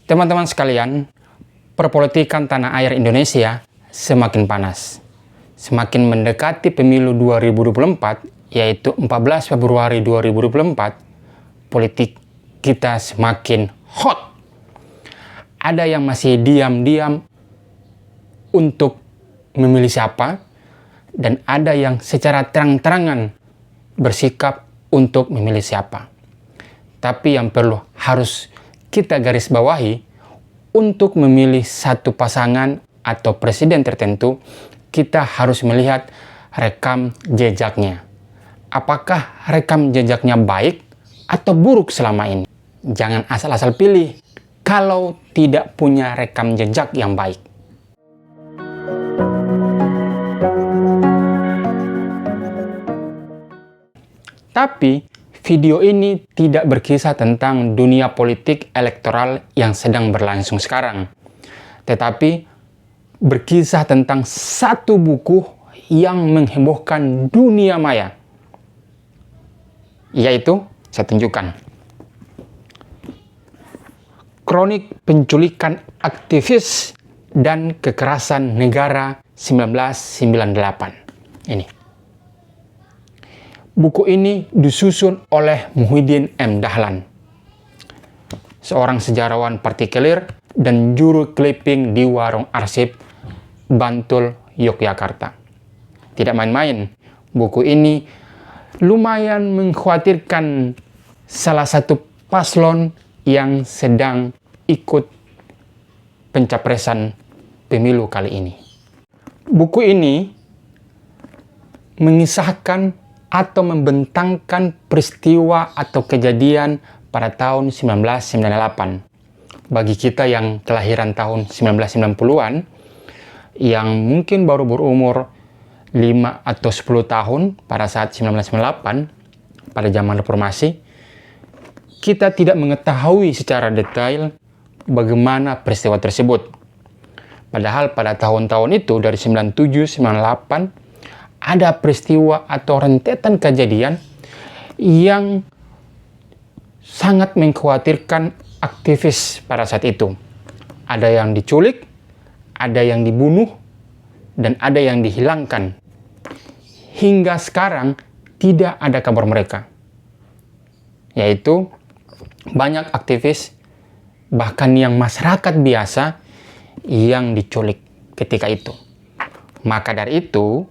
Teman-teman sekalian, perpolitikan tanah air Indonesia semakin panas. Semakin mendekati pemilu 2024, yaitu 14 Februari 2024, politik kita semakin hot. Ada yang masih diam-diam untuk memilih siapa, dan ada yang secara terang-terangan bersikap untuk memilih siapa. Tapi yang harus kita garis bawahi, untuk memilih satu pasangan atau presiden tertentu, kita harus melihat rekam jejaknya. Apakah rekam jejaknya baik atau buruk selama ini? Jangan asal-asal pilih kalau tidak punya rekam jejak yang baik. Tapi video ini tidak berkisah tentang dunia politik elektoral yang sedang berlangsung sekarang, tetapi berkisah tentang satu buku yang menghebohkan dunia maya, yaitu, saya tunjukkan, Kronik Penculikan Aktivis dan Kekerasan Negara 1998. Ini. Buku ini disusun oleh Muhyiddin M. Dahlan, seorang sejarawan partikelir dan juru clipping di warung arsip Bantul, Yogyakarta. Tidak main-main, buku ini lumayan mengkhawatirkan salah satu paslon yang sedang ikut pencapresan pemilu kali ini. Buku ini mengisahkan atau membentangkan peristiwa atau kejadian pada tahun 1998. Bagi kita yang kelahiran tahun 1990-an, yang mungkin baru berumur 5 atau 10 tahun pada saat 1998, pada zaman reformasi, kita tidak mengetahui secara detail bagaimana peristiwa tersebut. Padahal pada tahun-tahun itu, dari 97, 98, ada peristiwa atau rentetan kejadian yang sangat mengkhawatirkan aktivis pada saat itu. Ada yang diculik, ada yang dibunuh, dan ada yang dihilangkan. Hingga sekarang tidak ada kabar mereka. Yaitu banyak aktivis, bahkan yang masyarakat biasa, yang diculik ketika itu. Maka dari itu,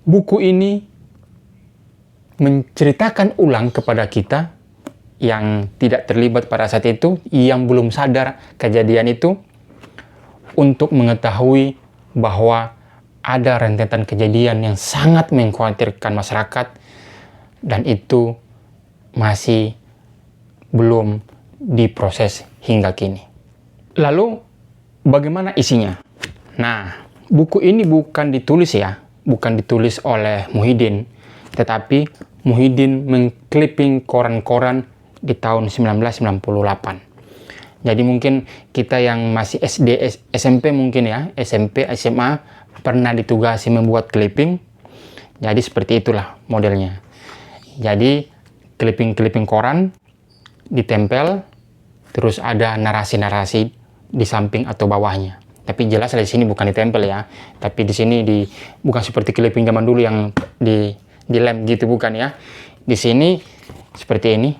buku ini menceritakan ulang kepada kita yang tidak terlibat pada saat itu, yang belum sadar kejadian itu, untuk mengetahui bahwa ada rentetan kejadian yang sangat mengkhawatirkan masyarakat, dan itu masih belum diproses hingga kini. Lalu, bagaimana isinya? Nah, buku ini bukan ditulis oleh Muhyiddin, tetapi Muhyiddin mengclipping koran-koran di tahun 1998. Jadi mungkin kita yang masih SD, SMP mungkin ya, SMP, SMA, pernah ditugasi membuat clipping. Jadi seperti itulah modelnya. Jadi clipping koran ditempel, terus ada narasi-narasi di samping atau bawahnya. Tapi jelas di sini bukan ditempel ya. Tapi di sini bukan seperti clipping zaman dulu yang di lem gitu, bukan ya. Di sini seperti ini,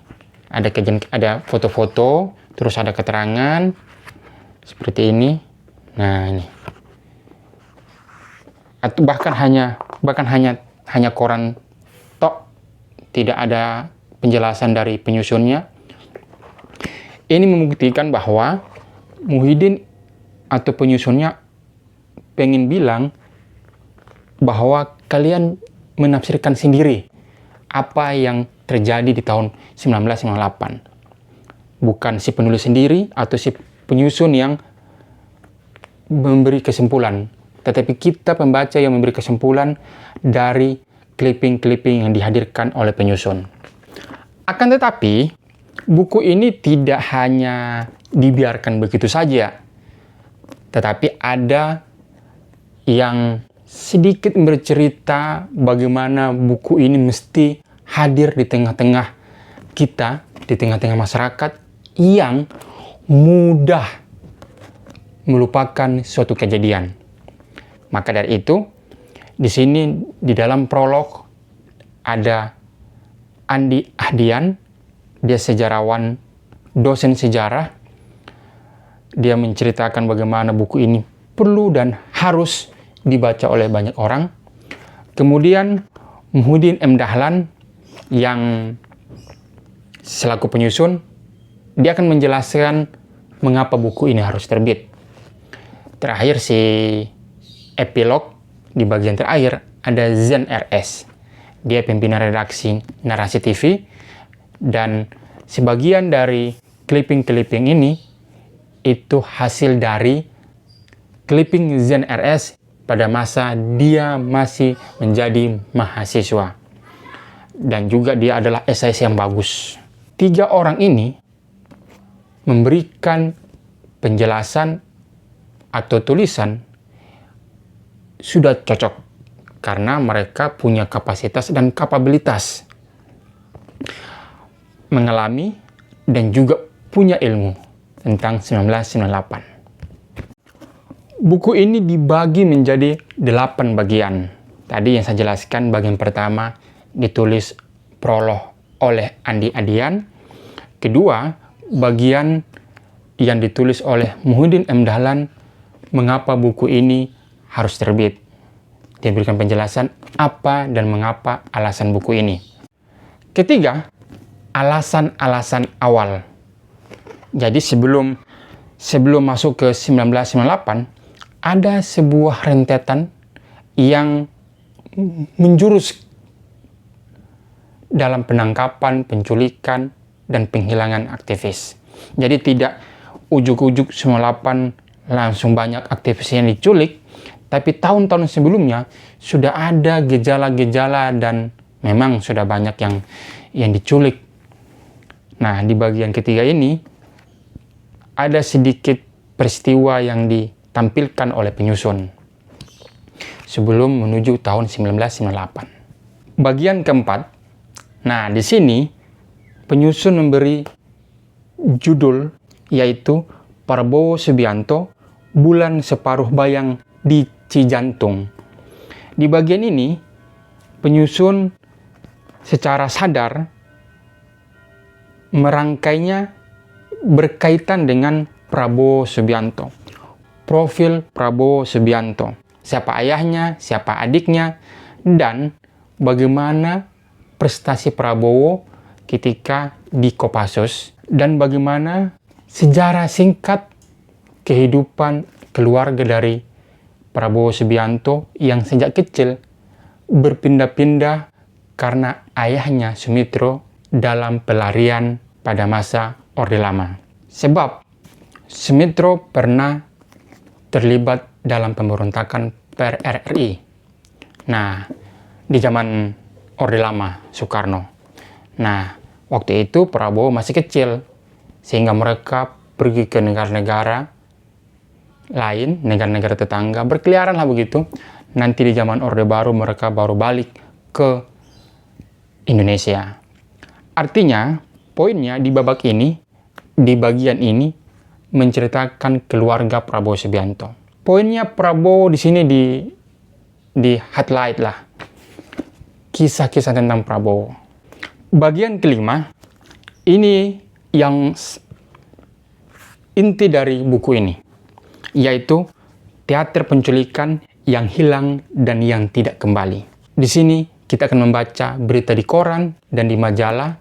ada foto-foto, terus ada keterangan seperti ini. Nah, ini. Atau bahkan hanya koran tok, tidak ada penjelasan dari penyusunnya. Ini membuktikan bahwa Muhyiddin atau penyusunnya pengen bilang bahwa kalian menafsirkan sendiri apa yang terjadi di tahun 1998. Bukan si penulis sendiri atau si penyusun yang memberi kesimpulan, tetapi kita pembaca yang memberi kesimpulan dari clipping-clipping yang dihadirkan oleh penyusun. Akan tetapi, buku ini tidak hanya dibiarkan begitu saja, tetapi ada yang sedikit bercerita bagaimana buku ini mesti hadir di tengah-tengah kita, di tengah-tengah masyarakat yang mudah melupakan suatu kejadian. Maka dari itu, di sini di dalam prolog ada Andi Ahdian, dia sejarawan, dosen sejarah. Dia menceritakan bagaimana buku ini perlu dan harus dibaca oleh banyak orang. Kemudian Muhyiddin M. Dahlan yang selaku penyusun, dia akan menjelaskan mengapa buku ini harus terbit. Terakhir si epilog di bagian terakhir ada Zen RS. Dia pimpinan redaksi Narasi TV, dan sebagian dari clipping-clipping ini itu hasil dari clipping Zen RS pada masa dia masih menjadi mahasiswa. Dan juga dia adalah esais yang bagus. 3 orang ini memberikan penjelasan atau tulisan sudah cocok karena mereka punya kapasitas dan kapabilitas mengalami dan juga punya ilmu tentang 1998. Buku ini dibagi menjadi 8 bagian. Tadi yang saya jelaskan, bagian pertama ditulis prolog oleh Andi Ahdian. Kedua, bagian yang ditulis oleh Muhyiddin M. Dahlan, mengapa buku ini harus terbit. Dia berikan penjelasan apa dan mengapa alasan buku ini. Ketiga, alasan-alasan awal. Jadi sebelum masuk ke 1998, ada sebuah rentetan yang menjurus dalam penangkapan, penculikan, dan penghilangan aktivis. Jadi tidak ujuk-ujuk 98 langsung banyak aktivis yang diculik, tapi tahun-tahun sebelumnya sudah ada gejala-gejala dan memang sudah banyak yang diculik. Nah, di bagian ketiga ini ada sedikit peristiwa yang ditampilkan oleh penyusun sebelum menuju tahun 1998. Bagian keempat, nah di sini penyusun memberi judul yaitu Prabowo Subianto, Bulan Separuh Bayang di Cijantung. Di bagian ini penyusun secara sadar merangkainya berkaitan dengan Prabowo Subianto. Profil Prabowo Subianto. Siapa ayahnya, siapa adiknya, dan bagaimana prestasi Prabowo ketika di Kopassus, dan bagaimana sejarah singkat kehidupan keluarga dari Prabowo Subianto yang sejak kecil berpindah-pindah karena ayahnya Sumitro dalam pelarian pada masa Orde Lama. Sebab Sumitro pernah terlibat dalam pemberontakan per RRI. Nah, di zaman Orde Lama, Soekarno. Nah, waktu itu Prabowo masih kecil, sehingga mereka pergi ke negara-negara lain, negara-negara tetangga, berkeliaran lah begitu. Nanti di zaman Orde Baru mereka baru balik ke Indonesia. Artinya, poinnya di babak ini, di bagian ini, menceritakan keluarga Prabowo Subianto. Poinnya Prabowo di sini di highlight lah. Kisah-kisah tentang Prabowo. Bagian kelima, ini yang inti dari buku ini, yaitu teater penculikan yang hilang dan yang tidak kembali. Di sini kita akan membaca berita di koran dan di majalah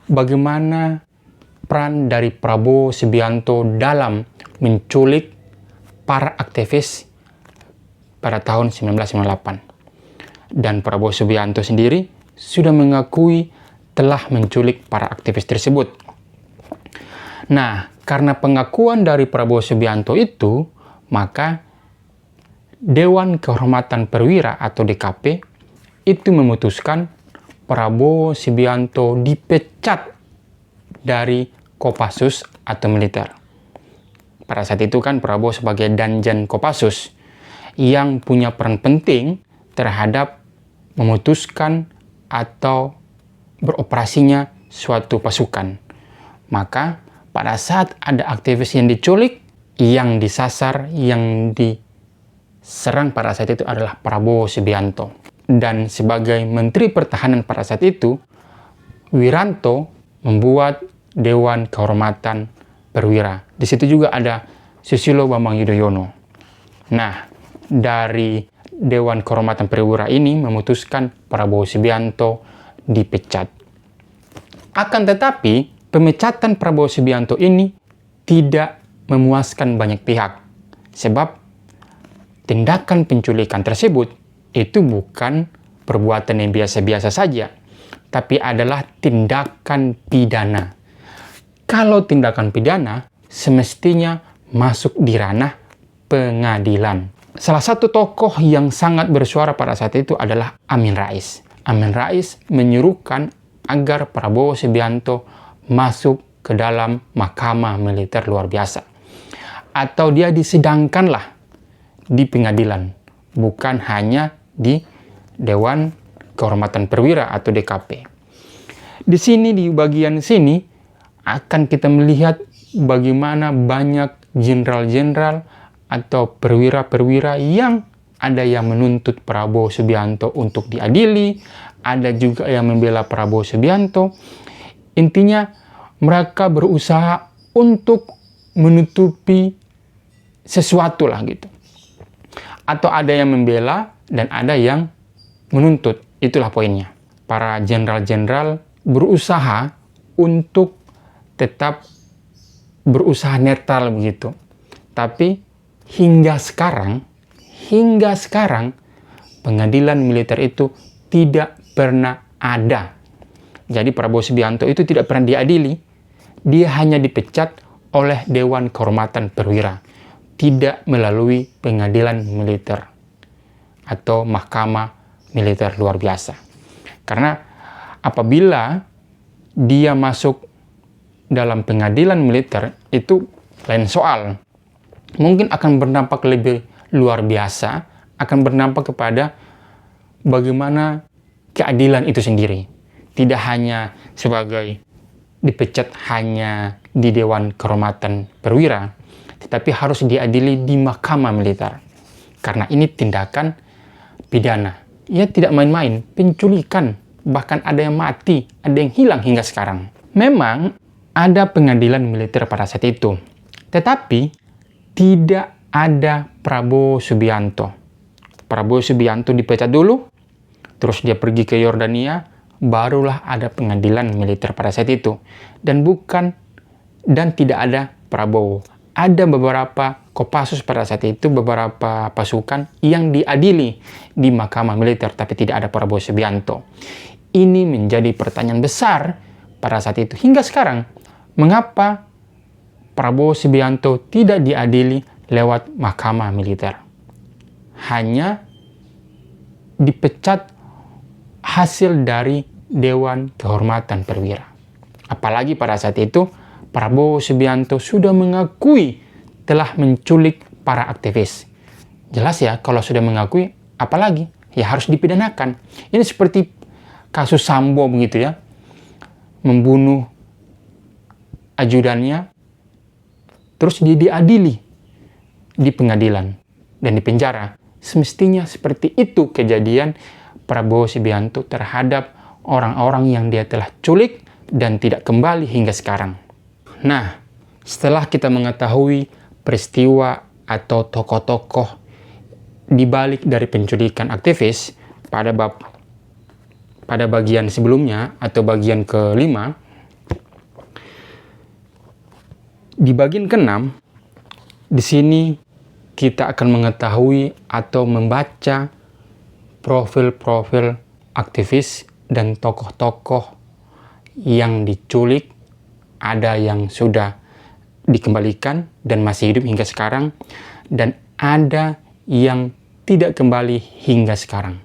bagaimana peran dari Prabowo Subianto dalam menculik para aktivis pada tahun 1998. Dan Prabowo Subianto sendiri sudah mengakui telah menculik para aktivis tersebut. Nah, karena pengakuan dari Prabowo Subianto itu, maka Dewan Kehormatan Perwira atau DKP itu memutuskan Prabowo Subianto dipecat dari Kopassus atau militer. Pada saat itu kan Prabowo sebagai Danjen Kopassus yang punya peran penting terhadap memutuskan atau beroperasinya suatu pasukan. Maka pada saat ada aktivis yang diculik, yang disasar, yang diserang pada saat itu adalah Prabowo Subianto. Dan sebagai Menteri Pertahanan pada saat itu, Wiranto membuat Dewan Kehormatan Perwira. Di situ juga ada Susilo Bambang Yudhoyono. Nah, dari Dewan Kehormatan Perwira ini memutuskan Prabowo Subianto dipecat. Akan tetapi, pemecatan Prabowo Subianto ini tidak memuaskan banyak pihak. Sebab tindakan penculikan tersebut itu bukan perbuatan yang biasa-biasa saja, tapi adalah tindakan pidana. Kalau tindakan pidana, semestinya masuk di ranah pengadilan. Salah satu tokoh yang sangat bersuara pada saat itu adalah Amin Rais. Amin Rais menyuruhkan agar Prabowo Subianto masuk ke dalam mahkamah militer luar biasa. Atau dia disidangkanlah di pengadilan, bukan hanya di Dewan Kehormatan Perwira atau DKP. Di sini, di bagian sini, akan kita melihat bagaimana banyak jenderal-jenderal atau perwira-perwira yang ada yang menuntut Prabowo Subianto untuk diadili, ada juga yang membela Prabowo Subianto. Intinya, mereka berusaha untuk menutupi sesuatu lah gitu. Atau ada yang membela dan ada yang menuntut. Itulah poinnya. Para jenderal-jenderal berusaha untuk tetap berusaha netral begitu. Tapi hingga sekarang pengadilan militer itu tidak pernah ada. Jadi Prabowo Subianto itu tidak pernah diadili. Dia hanya dipecat oleh Dewan Kehormatan Perwira, tidak melalui pengadilan militer atau mahkamah militer luar biasa. Karena apabila dia masuk dalam pengadilan militer, itu lain soal. Mungkin akan berdampak lebih luar biasa, akan berdampak kepada bagaimana keadilan itu sendiri. Tidak hanya sebagai dipecat hanya di Dewan Kehormatan Perwira, tetapi harus diadili di mahkamah militer. Karena ini tindakan pidana. Ya tidak main-main, penculikan. Bahkan ada yang mati, ada yang hilang hingga sekarang. Memang ada pengadilan militer pada saat itu. Tetapi tidak ada Prabowo Subianto. Prabowo Subianto dipecat dulu, terus dia pergi ke Yordania, barulah ada pengadilan militer pada saat itu. Dan tidak ada Prabowo. Ada beberapa Kopassus pada saat itu, beberapa pasukan yang diadili di mahkamah militer, tapi tidak ada Prabowo Subianto. Ini menjadi pertanyaan besar pada saat itu. Hingga sekarang, mengapa Prabowo Subianto tidak diadili lewat mahkamah militer? Hanya dipecat hasil dari Dewan Kehormatan Perwira. Apalagi pada saat itu, Prabowo Subianto sudah mengakui telah menculik para aktivis. Jelas ya, kalau sudah mengakui, apalagi? Ya harus dipidanakan. Ini seperti kasus Sambo begitu ya. Membunuh ajudannya, terus dia diadili di pengadilan dan di penjara. Semestinya seperti itu kejadian Prabowo Subianto terhadap orang-orang yang dia telah culik dan tidak kembali hingga sekarang. Nah, setelah kita mengetahui peristiwa atau tokoh-tokoh di balik dari penculikan aktivis pada bagian sebelumnya atau bagian ke-5, di bagian ke-6, di sini kita akan mengetahui atau membaca profil-profil aktivis dan tokoh-tokoh yang diculik, ada yang sudah dikembalikan dan masih hidup hingga sekarang, dan ada yang tidak kembali hingga sekarang.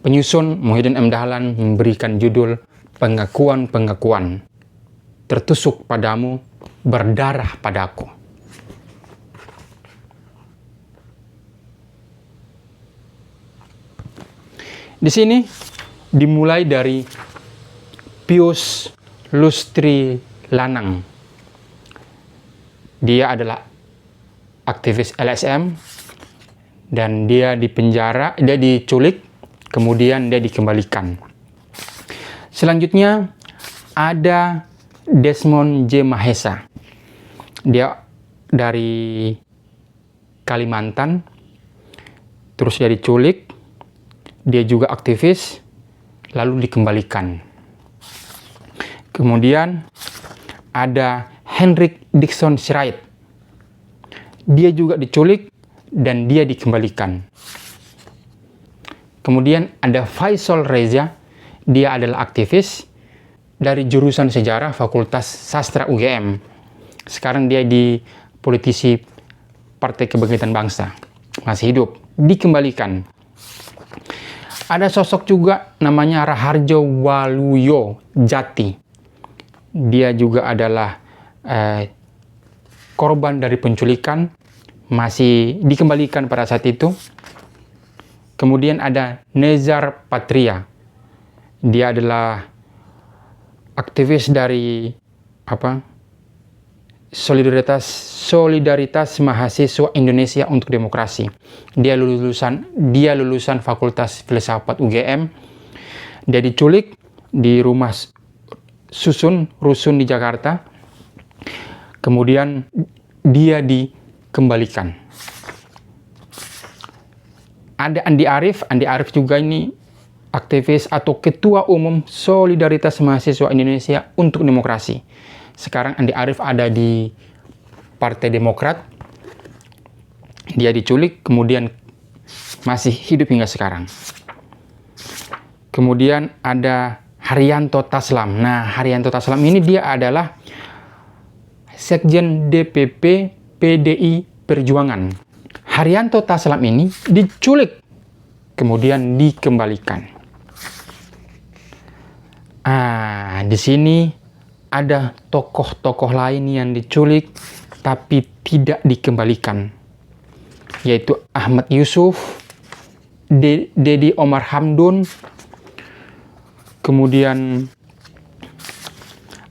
Penyusun Muhyiddin M. Dahlan memberikan judul Pengakuan-pengakuan. Tertusuk padamu, berdarah padaku. Di sini dimulai dari Pius Lustri Lanang. Dia adalah aktivis LSM dan dia dipenjara, dia diculik, kemudian dia dikembalikan. Selanjutnya ada Desmond J. Mahesa. Dia dari Kalimantan, terus dia diculik, dia juga aktivis, lalu dikembalikan. Kemudian ada Hendrik Dixon Schreidt. Dia juga diculik dan dia dikembalikan. Kemudian ada Faisal Reza. Dia adalah aktivis dari jurusan sejarah Fakultas Sastra UGM. Sekarang dia di politisi Partai Kebangkitan Bangsa. Masih hidup. Dikembalikan. Ada sosok juga namanya Raharjo Waluyo Jati. Dia juga adalah korban dari penculikan, masih dikembalikan pada saat itu. Kemudian ada Nezar Patria. Dia adalah aktivis dari Solidaritas Mahasiswa Indonesia untuk Demokrasi. Dia lulusan Fakultas Filsafat UGM. Dia diculik di rumah Rusun di Jakarta. Kemudian dia dikembalikan. Ada Andi Arief. Andi Arief juga ini aktivis atau Ketua Umum Solidaritas Mahasiswa Indonesia untuk Demokrasi. Sekarang Andi Arief ada di Partai Demokrat. Dia diculik, kemudian masih hidup hingga sekarang. Kemudian ada Haryanto Taslam. Nah, Haryanto Taslam ini dia adalah Sekjen DPP PDI Perjuangan. Haryanto Taslam ini diculik, kemudian dikembalikan. Di sini ada tokoh-tokoh lain yang diculik tapi tidak dikembalikan, yaitu Ahmad Yusuf, Dedi Omar Hamdun, kemudian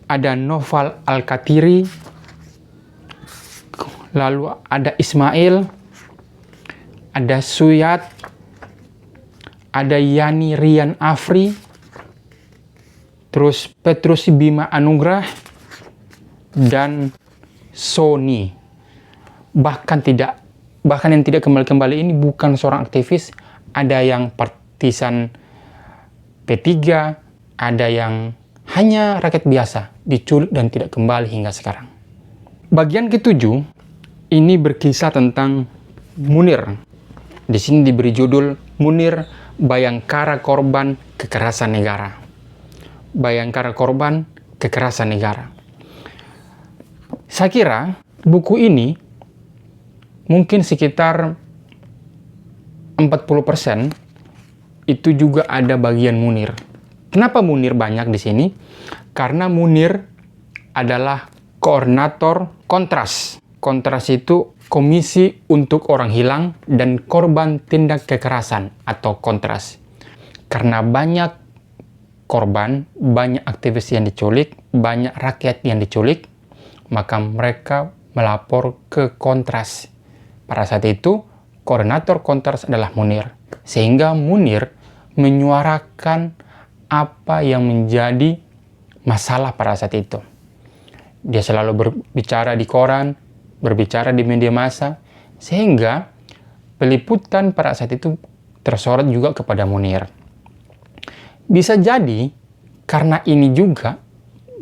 ada Noval Al-Katiri, lalu ada Ismail, ada Suyat, ada Yani Rian Afri, terus Petrus Bima Anugrah, dan Sony. Bahkan yang tidak kembali-kembali ini bukan seorang aktivis, ada yang partisan P3, ada yang hanya rakyat biasa, diculik dan tidak kembali hingga sekarang. Bagian ketujuh ini berkisah tentang Munir. Di sini diberi judul Munir, Bayangkara Korban Kekerasan Negara. Bayangkara Korban Kekerasan Negara. Saya kira buku ini mungkin sekitar 40% itu juga ada bagian Munir. Kenapa Munir banyak di sini? Karena Munir adalah koordinator Kontras. Kontras itu Komisi untuk Orang Hilang dan Korban Tindak Kekerasan atau Kontras. Karena banyak korban, banyak aktivis yang diculik, banyak rakyat yang diculik, maka mereka melapor ke Kontras. Pada saat itu, koordinator Kontras adalah Munir. Sehingga Munir menyuarakan apa yang menjadi masalah pada saat itu. Dia selalu berbicara di koran, berbicara di media massa, sehingga peliputan pada saat itu tersorot juga kepada Munir. Bisa jadi karena ini juga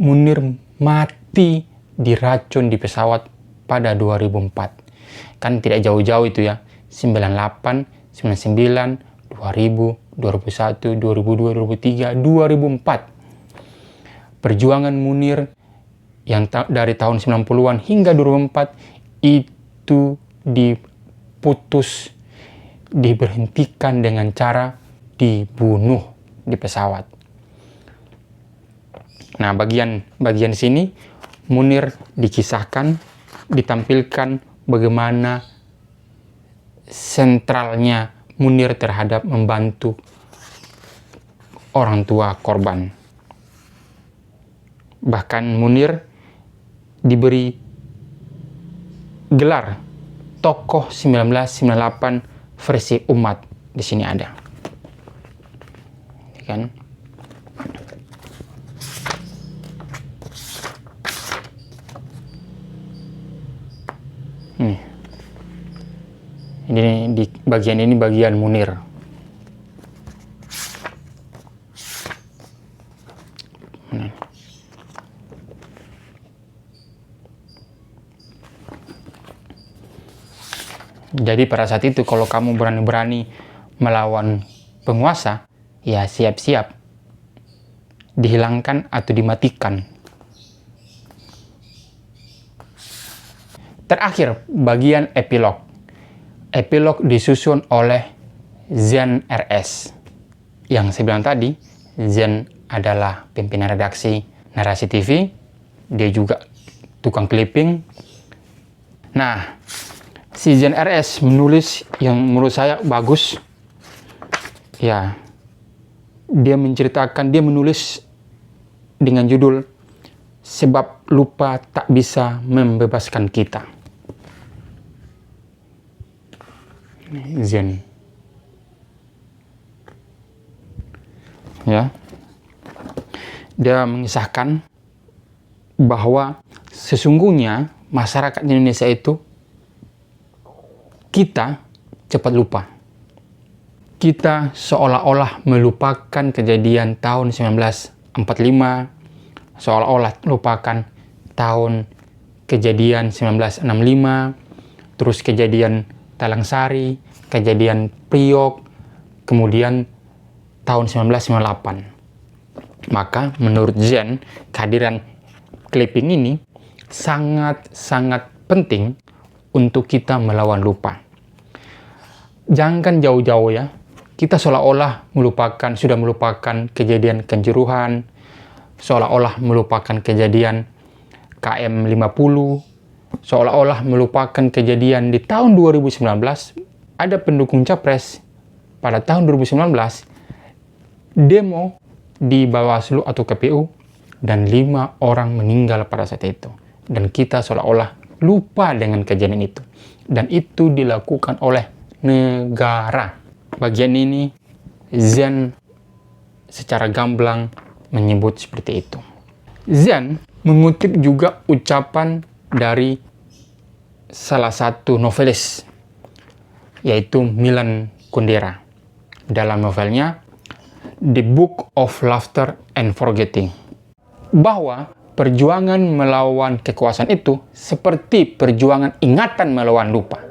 Munir mati diracun di pesawat pada 2004. Kan tidak jauh-jauh itu ya, 98, 99, 2000, 2001, 2002, 2003, 2004. Perjuangan Munir yang dari tahun 90-an hingga 2004 itu diputus, diberhentikan dengan cara dibunuh di pesawat. Nah, bagian sini Munir dikisahkan, ditampilkan bagaimana sentralnya Munir terhadap membantu orang tua korban. Bahkan Munir diberi gelar tokoh 1998 versi umat. Di sini ada, kan? Ini di bagian ini bagian Munir. Jadi pada saat itu kalau kamu berani-berani melawan penguasa, ya siap-siap dihilangkan atau dimatikan. Terakhir, bagian epilog. Epilog disusun oleh Zen RS. Yang saya bilang tadi, Zen adalah pimpinan redaksi Narasi TV. Dia juga tukang clipping. Nah, si Zen RS menulis yang menurut saya bagus. Ya, dia menulis dengan judul Sebab Lupa Tak Bisa Membebaskan Kita. Zen. Ya. Dia mengisahkan bahwa sesungguhnya masyarakat Indonesia itu kita cepat lupa. Kita seolah-olah melupakan kejadian tahun 1945, seolah-olah lupakan tahun kejadian 1965, terus kejadian Talang Sari, kejadian Priok, kemudian tahun 1998. Maka menurut Zen, kehadiran clipping ini sangat-sangat penting untuk kita melawan lupa. Jangan jauh-jauh ya. Kita seolah-olah sudah melupakan kejadian Kanjuruhan, seolah-olah melupakan kejadian KM 50, seolah-olah melupakan kejadian di tahun 2019, ada pendukung capres pada tahun 2019 demo di Bawaslu atau KPU dan 5 orang meninggal pada saat itu. Dan kita seolah-olah lupa dengan kejadian itu. Dan itu dilakukan oleh negara. Bagian ini Zen secara gamblang menyebut seperti itu. Zen mengutip juga ucapan dari salah satu novelis, yaitu Milan Kundera. Dalam novelnya The Book of Laughter and Forgetting, bahwa perjuangan melawan kekuasaan itu seperti perjuangan ingatan melawan lupa.